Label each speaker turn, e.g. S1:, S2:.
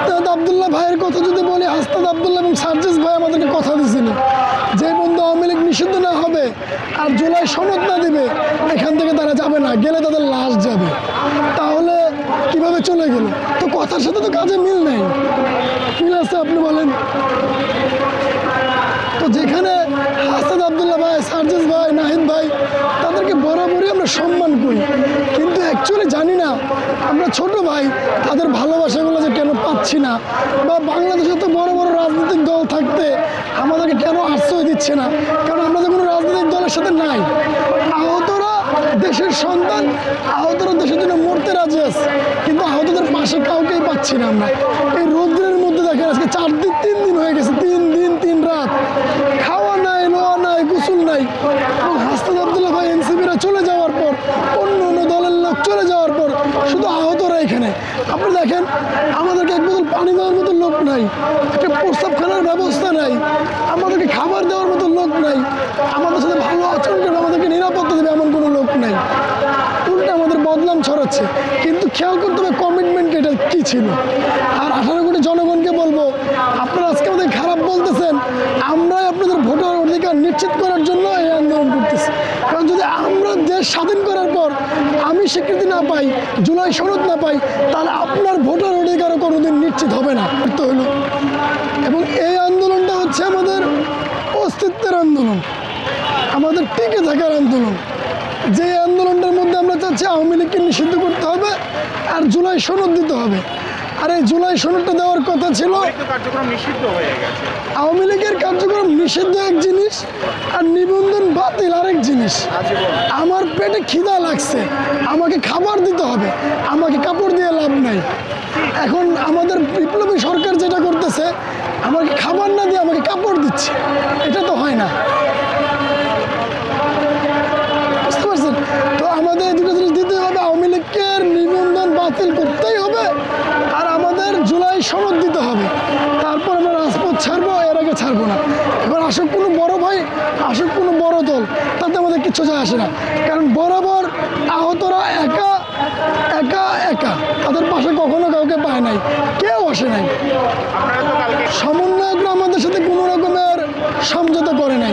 S1: হাসনাত আব্দুল্লাহ ভাইয়ের কথা যদি বলি, হাসনাত আব্দুল্লাহ এবং সার্জিস ভাই আমাদেরকে কথা দিয়েছিল যে বন্ধু আওয়ামী লীগ নিষিদ্ধ না হবে আর জুলাই সনদ না দিবে এখান থেকে তারা যাবে না, গেলে তাদের লাশ যাবে। তাহলে কিভাবে চলে গেল? তো কথার সাথে তো কাজে মিল নেই। মিল আছে আপনি বলেন? তো যেখানে হাসনাত আব্দুল্লাহ ভাই, সার্জিস ভাই, নাহিদ ভাই তাদেরকে বরাবরই আমরা সম্মান করি, কিন্তু অ্যাকচুয়ালি জানি না আমরা ছোট ভাই তাদের ভালোবাসাগুলো যে কেন পাচ্ছি না, বা বাংলাদেশে তো বড় বড় রাজনৈতিক দল থাকতে আমাদেরকে কেন আশ্রয় দিচ্ছে না, কারণ আমরা তো কোনো রাজনৈতিক দলের সাথে নাই। আহতরা দেশের সন্তান, আহতরা দেশের জন্য মরতে রাজি আছে, কিন্তু আহতদের পাশে কাউকেই পাচ্ছি না আমরা। এই রৌদ্রের মধ্যে দেখেন আজকে 3 দিন হয়ে গেছে, 3 দিন 3 রাত, খাওয়া নাই, নোয়া নাই, গোসল নাই। এবং হাসনাত আব্দুল্লাহ ভাই এনসিপিরা চলে যাওয়ার পর, অন্য অন্য দলের লোক চলে যাওয়ার পর শুধু আহতরা এখানে। আপনি দেখেন আমাদেরকে এক বোতল পানি দেওয়ার মতো লোক নাই, একটা প্রস্তাবখানার ব্যবস্থা নাই, আমাদেরকে খাবার দেওয়ার মতো লোক নাই, আমাদের সাথে ভালো আচরণ করে আমাদেরকে নিরাপত্তা দেবে এমন কোনো লোক নাই। উল্টা আমাদের বদনাম ছড়াচ্ছে। কিন্তু খেয়াল করতে হবে কমিটমেন্ট এটা কী ছিল। আর 18 কোটি জনগণকে বলবো, আপনারা আজকে আমাদের খারাপ বলতেছেন, আমরাই আপনাদের ভোটার অধিকার নিশ্চিত করার জন্য এই আন্দোলন করতেছি। কারণ যদি আমরা দেশ স্বাধীন করার পর আমি স্বীকৃতি না পাই, জুলাই সনদ না পাই, তাহলে আপনার ভোটার অধিকারও কোনোদিন নিশ্চিত হবে না। করতে হলো। এবং এই আন্দোলনটা হচ্ছে আমাদের অস্তিত্বের আন্দোলন, আমাদের টিকে থাকার আন্দোলন। যে আন্দোলনটার মধ্যে আমরা চাচ্ছি আওয়ামী লীগকে নিষিদ্ধ করতে হবে আর জুলাই সনদ দিতে হবে। আর এই জুলাই সনদটা দেওয়ার কথা ছিল। আওয়ামী লীগের কার্যক্রম নিষিদ্ধ এক জিনিস, আর নিবন্ধন বাতিল আরেক জিনিস। আমার পেটে খিদা লাগছে, আমাকে খাবার দিতে হবে, আমাকে কাপড় দিয়ে লাভ নাই। এখন আমাদের বিপ্লবী সরকার যেটা করতেছে, আমাকে খাবার না দিয়ে আমাকে কাপড় দিচ্ছে, এটা তো হয় না। বুঝতে পারছেন? তো আমাদের এই দুটো জিনিস দিতে হবে, আওয়ামী লীগের নিবন্ধন বাতিল করতেই হবে আর আমাদের জুলাই সনদ দিতে হবে। তারপর আমরা রাজপথ ছাড়বো, এর আগে ছাড়বো না। এবার আসুক কোনো বড় ভাই, আসুক কোনো বড় দল, তাতে আমাদের কিচ্ছু যায় আসে না। কারণ বরাবর আহতরা একা একা একা, তাদের পাশে কখনো কাউকে পায় নাই, কেউ আসে নাই। সমন্বয়করা আমাদের সাথে কোনো রকমের সমঝোতা করে নাই।